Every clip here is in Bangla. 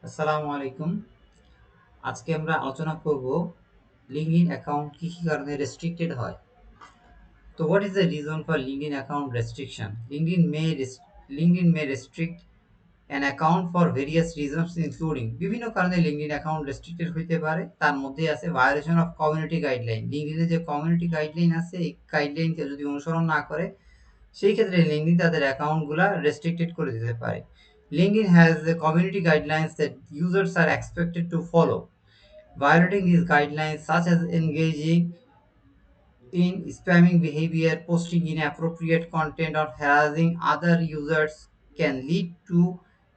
আসসালামু আলাইকুম। আজকে আমরা আলোচনা করব লিঙ্কডইন অ্যাকাউন্ট কি কি কারণে রেস্ট্রিক্টেড হয়। তো what is the reason for LinkedIn account restriction? LinkedIn may restrict an account for various reasons including বিভিন্ন কারণে লিঙ্কডইন অ্যাকাউন্ট রেস্ট্রিক্টেড হইতে পারে। তার মধ্যে আছে ভায়োলেশন অফ কমিউনিটি গাইডলাইন। লিঙ্কডইনে যে কমিউনিটি গাইডলাইন আছে এই গাইডলাইনকে যদি অনুসরণ না করে সেই ক্ষেত্রে লিঙ্কডইন তাদের অ্যাকাউন্টগুলা রেস্ট্রিক্টেড করে দিতে পারে। LinkedIn has the community guidelines that users are expected to follow. Violating these guidelines, such as engaging in spamming behavior, posting inappropriate content, or harassing other users, can lead to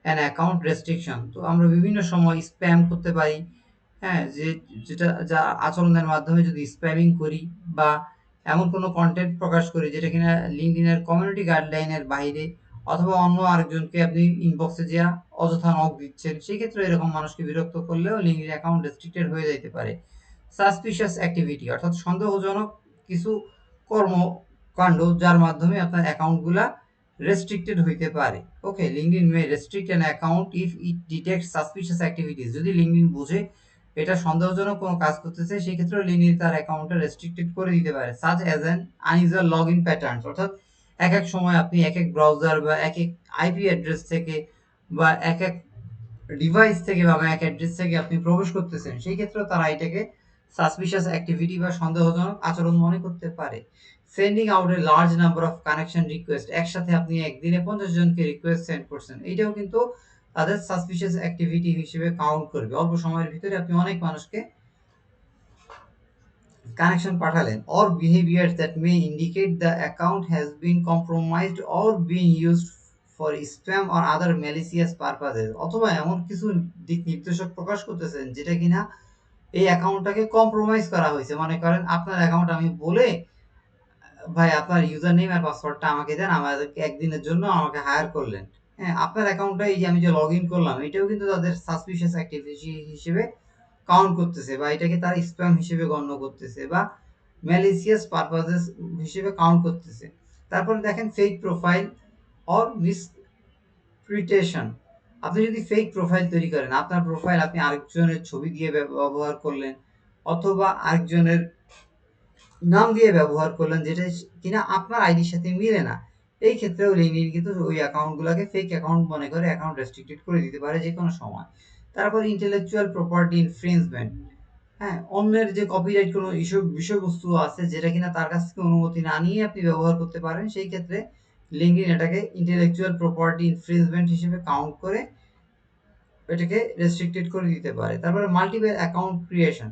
an account restriction. তো আমরা বিভিন্ন সময় স্প্যাম করতে পারি, হ্যাঁ, যা আচরণের মাধ্যমে যদি স্প্যামিং করি বা এমন কোনো কন্টেন্ট প্রকাশ করি যেটা কিনা লিঙ্কডইনের কমিউনিটি গাইডলাইনের বাইরে, অথবা অন্য আরেকজনকে আপনি ইনবক্সে যা অযথা নক দিচ্ছেন, সেক্ষেত্রে এরকম মানুষকে বিরক্ত করলেও লিঙ্কডইন অ্যাকাউন্ট রেস্ট্রিক্টেড হয়ে যেতে পারে। সাসপিশিয়াস অ্যাক্টিভিটি অর্থাৎ সন্দেহজনক কিছু কর্মকাণ্ড যার মাধ্যমে আপনার অ্যাকাউন্টগুলা রেস্ট্রিক্টেড হইতে পারে। Okay, LinkedIn may restrict an account if it detects suspicious activities. যদি লিঙ্কডইন বুঝে এটা সন্দেহজনক কোনো কাজ করতেছে, সেই ক্ষেত্রে লিঙ্কডইন তার অ্যাকাউন্টটা রেস্ট্রিক্টেড করে দিতে পারে। Such as an unusual log in patterns, অর্থাৎ এক এক সময় আপনি এক এক ব্রাউজার বা এক এক আইপি অ্যাড্রেস থেকে বা এক এক ডিভাইস থেকে বা ম্যাক অ্যাড্রেস থেকে আপনি প্রবেশ করতেছেন, সেই ক্ষেত্রেও তারা এটাকে সাসপিশিয়াস অ্যাক্টিভিটি বা সন্দেহজনক আচরণ মনে করতে পারে। Sending out a large number of connection request, একসাথে আপনি একদিনে 50 জনকে রিকোয়েস্ট সেন্ড করছেন, এটাও কিন্তু তাদের সাসপিশিয়াস অ্যাক্টিভিটি হিসেবে কাউন্ট করবে। অল্প সময়ের ভিতরে আপনি অনেক মানুষকে কানেকশন পাঠালেন। Or behaviours that may indicate the account has been compromised or being used for spam or other malicious purposes, অথবা এমন কিছু দিক নির্দেশক প্রকাশ করতেছেন যেটা কিনা এই অ্যাকাউন্টটাকে কম্প্রোমাইজ করা হয়েছে। মনে করেন আপনার অ্যাকাউন্ট আমি বলে, ভাই আপনার ইউজার নেম আর পাসওয়ার্ডটা আমাকে দেন, আমাদেরকে একদিনের জন্য আমাকে হায়ার করলেন। হ্যাঁ, আপনার অ্যাকাউন্টটা এই যে আমি যে লগ ইন করলাম, এটাও কিন্তু তাদের সাসপিশিয়াস অ্যাক্টিভিটি হিসেবে কাউন্ট করতেছে, বা এটাকে তারা স্প্যাম হিসেবে গণ্য করতেছে, বা ম্যালিসিয়াস পারপাসেস হিসেবে কাউন্ট করতেছে। তারপরে দেখেন ফেক প্রোফাইল অর মিসক্রিটেশন। আপনি যদি ফেক প্রোফাইল তৈরি করেন, আপনার প্রোফাইল আপনি আরেকজনের ছবি দিয়ে ব্যবহার করলেন, অথবা আরেকজনের নাম দিয়ে ব্যবহার করলেন যেটা কিনা আপনার আইডির সাথে মিলে না, এই ক্ষেত্রেও লিঙ্কডইন কিন্তু ওই অ্যাকাউন্টগুলোকে ফেক অ্যাকাউন্ট মনে করে অ্যাকাউন্ট রেস্ট্রিক্টেড করে দিতে পারে যে কোনো সময়। তারপর ইন্টেলেকচুয়াল প্রপার্টি ইনফ্রিঞ্জমেন্ট, হ্যাঁ, অন্যের যে কপিরাইট কোনো বিষয়বস্তু আছে যেটা কিনা তার কাছ থেকে অনুমতি না নিয়ে আপনি ব্যবহার করতে পারেন, সেই ক্ষেত্রে লিঙ্কডইন এটাকে ইন্টেলেকচুয়াল প্রপার্টি ইনফ্রিঞ্জমেন্ট হিসেবে কাউন্ট করে এটাকে রেস্ট্রিক্টেড করে দিতে পারে। তারপরে মাল্টিপল অ্যাকাউন্ট ক্রিয়েশন,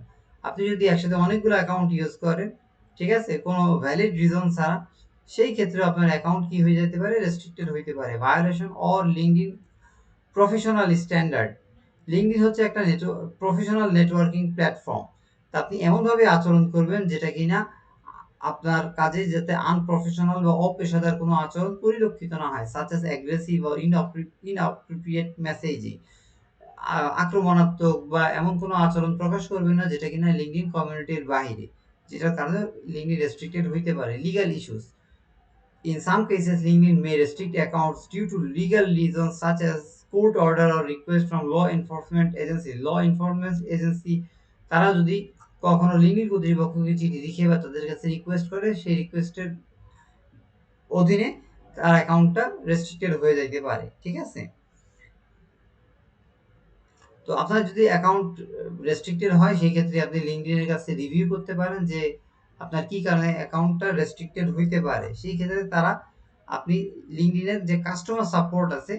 আপনি যদি একসাথে অনেকগুলো অ্যাকাউন্ট ইউজ করেন, ঠিক আছে, কোনো ভ্যালিড রিজন ছাড়া, সেই ক্ষেত্রে আপনার অ্যাকাউন্ট কি হয়ে যেতে পারে, রেস্ট্রিক্টেড হইতে পারে। Violation or LinkedIn professional standard. LinkedIn হচ্ছে একটা প্রফেশনাল নেটওয়ার্কিং প্ল্যাটফর্ম। তা আপনি এমনভাবে আচরণ করবেন যেটা কিনা আপনার কাজে যাতে আনপ্রফেশনাল বা অপেশাদার কোনো আচরণ পরিলক্ষিত না হয়, such as aggressive or inappropriate messaging. আক্রমণাত্মক বা এমন কোনো আচরণ প্রকাশ করবেন না যেটা কিনা লিঙ্কডইন কমিউনিটির বাইরে, যেটার কারণে লিঙ্কডইন রেস্ট্রিক্টেড হইতে পারে। Legal issues, in some cases LinkedIn may restrict accounts due to legal reasons such as court order or request from law enforcement agency তারা যদি কখনো লিঙ্কডইন কর্তৃপক্ষকে চিঠি লিখে বা তাদের কাছে রিকোয়েস্ট করে, সেই রিকোয়েস্টের অধীনে তার অ্যাকাউন্টটা রেস্ট্রিক্টেড হয়ে যাইতে পারে। ঠিক আছে, তো আপনার যদি অ্যাকাউন্ট রেস্ট্রিক্টেড হয়, সেই ক্ষেত্রে আপনি লিঙ্কডইনের কাছে রিভিউ করতে পারেন যে আপনার কি কারণে অ্যাকাউন্টটা রেস্ট্রিক্টেড হইতে পারে। সেই ক্ষেত্রে তারা আপনি লিঙ্কডইনের যে কাস্টমার সাপোর্ট আছে,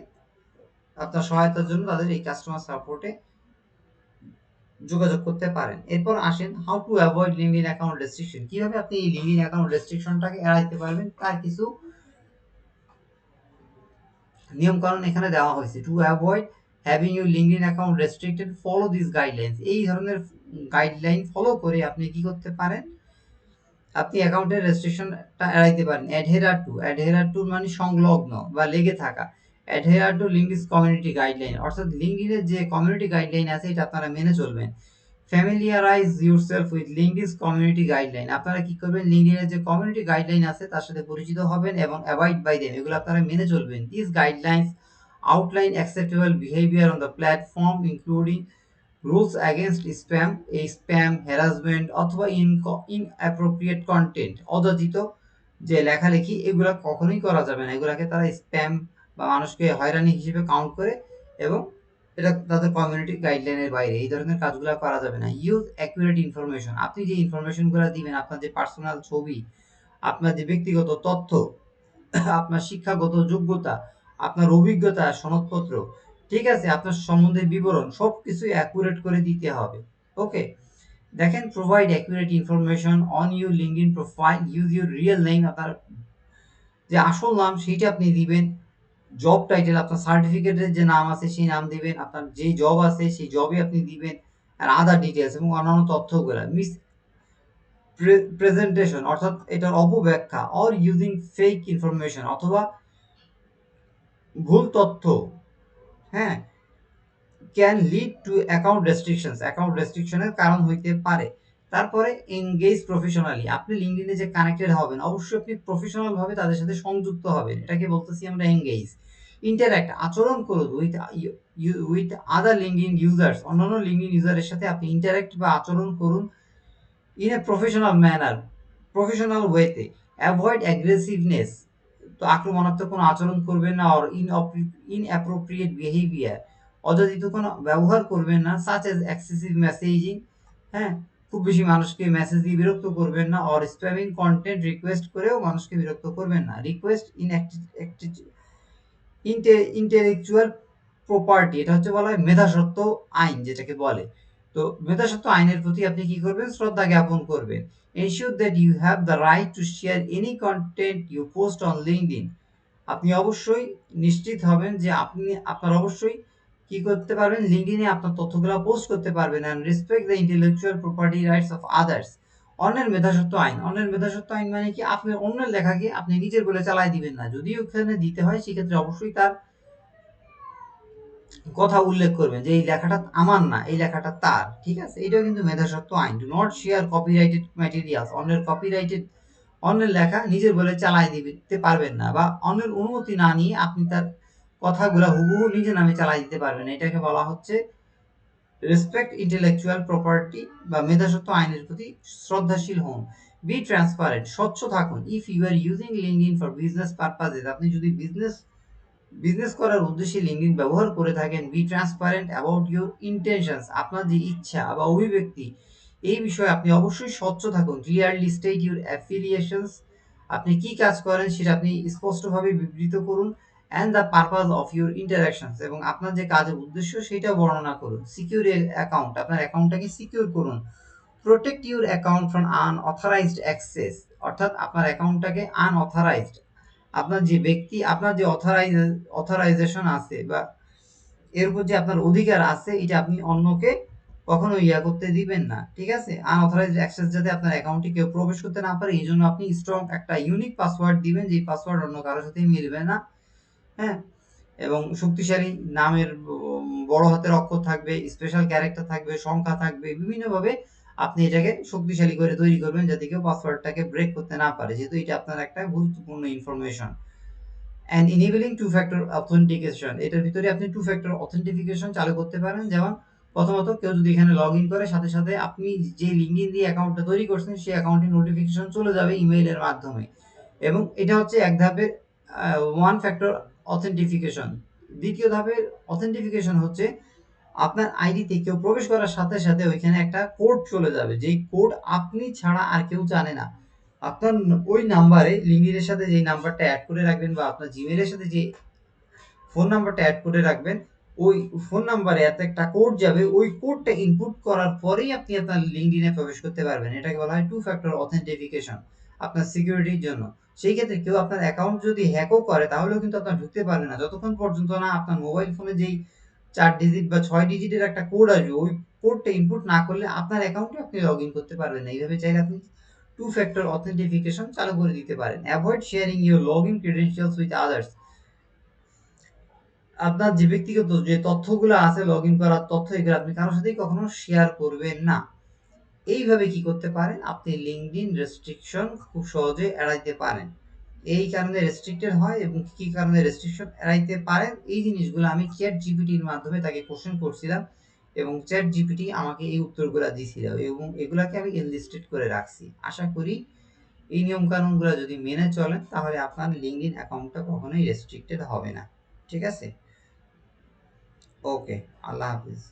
আপনার সহায়তার জন্য তাদের এই কাস্টমার সাপোর্টে যোগাযোগ করতে পারেন। এরপর আসেন how to avoid LinkedIn account restriction. কিভাবে আপনি এই লিঙ্কডইন অ্যাকাউন্ট রেস্ট্রিকশনটাকে এড়াইতে পারবেন, তার কিছু নিয়মকানুন এখানে দেওয়া হয়েছে। To avoid having your LinkedIn account restricted, follow this guidelines. এই ধরনের গাইডলাইন ফলো করে আপনি কি করতে পারেন, আপনি অ্যাকাউন্টের রেস্ট্রিকশনটা এড়াইতে পারেন। অ্যাডহেরার টু মানে সংলগ্ন বা লেগে থাকা। অ্যাডহেরার টু লিঙ্কডিন কমিউনিটি গাইডলাইন, অর্থাৎ লিঙ্কডিনের যে কমিউনিটি গাইডলাইন আছে এটা আপনারা মেনে চলবেন। Familiarise yourself with LinkedIn community guideline, আপনারা কি করবেন, লিঙ্কডিনের যে কমিউনিটি গাইডলাইন আছে তার সাথে পরিচিত হবেন এবং অ্যাভয়েড বাই দেম, এগুলো আপনারা মেনে চলবেন। This guidelines outline acceptable behaviour on the platform including rules against spam, এই স্প্যাম, হ্যারাসমেন্ট অথবা ইনঅ্যাপ্রোপ্রিয়েট কন্টেন্ট, অযাচিত যে লেখালেখি, এগুলা কখনোই করা যাবে না। এগুলাকে তারা স্প্যাম বা মানুষকে হয়রানি হিসেবে কাউন্ট করে এবং এটা তাদের কমিউনিটি গাইডলাইনের বাইরে। এই ধরনের কাজগুলো করা যাবে না। ইউজ অ্যাকুরেট ইনফরমেশন, আপনি যে ইনফরমেশনগুলো দিবেন, আপনার যে পার্সোনাল ছবি, আপনার যে ব্যক্তিগত তথ্য, আপনার শিক্ষাগত যোগ্যতা, আপনার অভিজ্ঞতা, সনদপত্র, ঠিক আছে, আপনার সম্বন্ধে বিবরণ, সব কিছুই অ্যাকুরেট করে দিতে হবে। ওকে, দেখেন, provide accurate information on your LinkedIn profile, use your real name, আপনার যে আসল নাম সেইটা আপনি দিবেন, জব টাইটেল, আপনার সার্টিফিকেটের যে নাম আছে সেই নাম দিবেন, আপনার যে জব আছে সেই জবই আপনি দিবেন, আর আদার ডিটেলস এবং অন্যান্য তথ্যগুলো। মিস প্রেজেন্টেশন অর্থাৎ এটার অপব্যাখ্যা, অর ইউজিং ফেক ইনফরমেশন অথবা ভুল তথ্য, হ্যাঁ, ক্যান লিড টু অ্যাকাউন্ট রেস্ট্রিকশনের কারণ হইতে পারে। তারপরে এনগেজ প্রফেশনালি, আপনি লিঙ্কডইনে যে কানেক্টেড হবেন, অবশ্যই আপনি প্রফেশনাল ভাবে তাদের সাথে সংযুক্ত হবেন, এটাকে বলতেছি আমরা এনগেজ। ইন্টারঅ্যাক্ট, আচরণ করুন উইথ আদার লিঙ্কডইন ইউজার্স, অন্যান্য লিঙ্কডইন ইউজারের সাথে আপনি ইন্টারঅ্যাক্ট বা আচরণ করুন in a professional manner, professional ওয়েতে। অ্যাভয়েড অ্যাগ্রেসিভনেস, তো আক্রমণাত্মক কোনো আচরণ করবেন না। অর ইনঅ্যাপ্রোপ্রিয়েট বিহেভিয়ার, অযাচিত কোনো ব্যবহার করবেন না। সাচ এজ এক্সেসিভ মেসেজিং, হ্যাঁ, খুব বেশি মানুষকে মেসেজ দিয়ে বিরক্ত করবেন না। অর স্প্যামিং কন্টেন্ট, রিকোয়েস্ট করেও মানুষকে বিরক্ত করবেন না। রিকোয়েস্ট ইন্টেলেকচুয়াল প্রপার্টি, এটা হচ্ছে বলা হয় মেধাস্বত্ব আইন যেটাকে বলে। তো মেধাস্বত্ব আইনের প্রতি আপনি কি করবেন? শ্রদ্ধা জ্ঞাপন করবেন। Ensure that you have the right to share any content you post on LinkedIn, আপনি অবশ্যই নিশ্চিত হবেন যে আপনার অবশ্যই কি করতে পারবেন, লিঙ্কডইনে আপনার তথ্যগুলো পোস্ট করতে পারবেন। And respect the intellectual property rights of others, অন্যের মেধাস্বত্ব আইন। অন্যের মেধাস্বত্ব আইন মানে কি? আপনি অন্যের লেখাকে আপনি নিজের বলে চালায় দিবেন না, যদি ওখানে দিতে হয় সেক্ষেত্রে অবশ্যই তার কথা উল্লেখ করবেন যে এই লেখাটা আমার না, এই লেখাটা তার, ঠিক আছে? এটাও কিন্তু মেধাস্বত্ব আইন। Do not share copyrighted materials, অন্যের লেখা নিজের বলে চালায় দিতে পারবেন না, বা অন্যের অনুমতি না নিয়ে আপনি তার কথাগুলা হুবহু নিজের নামে চালায় দিতে পারবেন না। এটাকে বলা হচ্ছে রেসপেক্ট ইন্টেলেকচুয়াল প্রপার্টি বা মেধাস্বত্ব আইনের প্রতি শ্রদ্ধাশীল হন। বি ট্রান্সপারেন্ট, স্বচ্ছ থাকুন। If you are using LinkedIn for business purposes, আপনি যদি বিজনেস করার উদ্দেশ্যে লিঙ্কডইন ব্যবহার করে থাকেন, be transparent about your intentions, আপনার যে ইচ্ছা বা অভিব্যক্তি, এই বিষয়ে আপনি অবশ্যই স্বচ্ছ থাকুন। ক্লিয়ারলি স্টেট ইউর অ্যাফিলিয়েশনস, আপনি কি কাজ করেন সেটা আপনি স্পষ্টভাবে বিবৃত করুন। And the purpose of your interactions, এবং আপনার যে কাজের উদ্দেশ্য সেটা বর্ণনা করুন। সিকিউর অ্যাকাউন্ট, আপনার অ্যাকাউন্টটাকে সিকিউর করুন। Protect your account from unauthorised access, অর্থাৎ আপনার অ্যাকাউন্টটাকে আনঅথরাইজড, আপনার যে ব্যক্তি, আপনার যে অথরাইজেশন আছে বা এর উপর যে আপনার অধিকার আছে, এটা আপনি অন্যকে কখনো করতে দিবেন না, ঠিক আছে? আনঅথরাইজড অ্যাক্সেস যাতে আপনার অ্যাকাউন্টে কেউ প্রবেশ করতে না পারে, এই জন্য আপনি স্ট্রং একটা ইউনিক পাসওয়ার্ড দিবেন, যে পাসওয়ার্ড অন্য কারোর সাথেই মিলবে না, হ্যাঁ। এবং শক্তিশালী নামের বড় হাতের অক্ষর থাকবে, স্পেশাল ক্যারেক্টার থাকবে, সংখ্যা থাকবে, বিভিন্নভাবে আপনি এটাকে শক্তিশালী করে তৈরি করবেন যাতে কেউ পাসওয়ার্ডটাকে ব্রেক করতে না পারে, যেহেতু এটা আপনার একটা গুরুত্বপূর্ণ information. And enabling two factor authentication, এটার ভিতরে আপনি টু ফ্যাক্টর অথেন্টিফিকেশন চালু করতে পারেন। যেমন প্রথমত কেউ যদি এখানে লগ ইন করে, সাথে সাথে আপনি যে লিঙ্কডিন দিয়ে অ্যাকাউন্টটা তৈরি করছেন সেই অ্যাকাউন্টের নোটিফিকেশন চলে যাবে ইমেইলের মাধ্যমে, এবং এটা হচ্ছে এক ধাপের ওয়ান ফ্যাক্টর অথেন্টিফিকেশন। দ্বিতীয় ধাপের অথেন্টিফিকেশন হচ্ছে আপনার আইডিতে কেউ প্রবেশ করার সাথে সাথে ওইখানে একটা কোড চলে যাবে, যেই কোড আপনি ছাড়া আর কেউ জানে না। আপনার ওই নাম্বারে, লিঙ্কডইনের সাথে যে নাম্বারটা অ্যাড করে রাখবেন বা আপনার জিমেইলের সাথে যে ফোন নাম্বারটা অ্যাড করে রাখবেন, ওই ফোন নাম্বারে এত একটা কোড যাবে, ওই কোডটা ইনপুট করার পরেই আপনি আপনার লিঙ্কডইনে প্রবেশ করতে পারবেন। এটাকে বলা হয় টু ফ্যাক্টর অথেন্টিফিকেশন, আপনার সিকিউরিটির জন্য। সেই ক্ষেত্রে কেউ আপনার অ্যাকাউন্ট যদি হ্যাকও করে তাহলেও কিন্তু আপনার ঢুকতে পারবে না, যতক্ষণ পর্যন্ত না আপনার মোবাইল ফোনে যেই 4 ডিজিট বা 6 ডিজিটের একটা কোড আসবে, ওই কোডটা ইনপুট না করলে আপনার অ্যাকাউন্টে আপনি লগ ইন করতে পারবেন না। এইভাবে চাইলে আপনি টু ফ্যাক্টর অথেন্টিফিকেশন চালু করে দিতে পারেন। Avoid sharing your log in credentials with others, আপনার যে ব্যক্তিগত যে তথ্যগুলো আছে, লগ ইন করার তথ্য, এগুলো আপনি কারোর সাথেই কখনো শেয়ার করবেন না। এইভাবে কি করতে পারেন? আপনি লিঙ্কডইন রেস্ট্রিকশন খুব সহজে এড়াইতে পারেন। এই কারণে রেস্ট্রিক্টেড হয় এবং কি কারণে রেস্ট্রিকশন এড়াইতে পারেন, এই জিনিসগুলো আমি চ্যাট জিপিটির মাধ্যমে তাকে কোশ্চেন করছিলাম এবং চ্যাট জিপিটি আমাকে এই উত্তরগুলো দিছিল এবং এগুলাকে আমি এনলিস্টেড করে রাখছি। আশা করি এই নিয়মকানুনগুলো যদি মেনে চলেন তাহলে আপনার লিঙ্কডইন অ্যাকাউন্টটা কখনোই রেস্ট্রিক্টেড হবে না। ঠিক আছে? ওকে, আল্লাহ হাফিজ।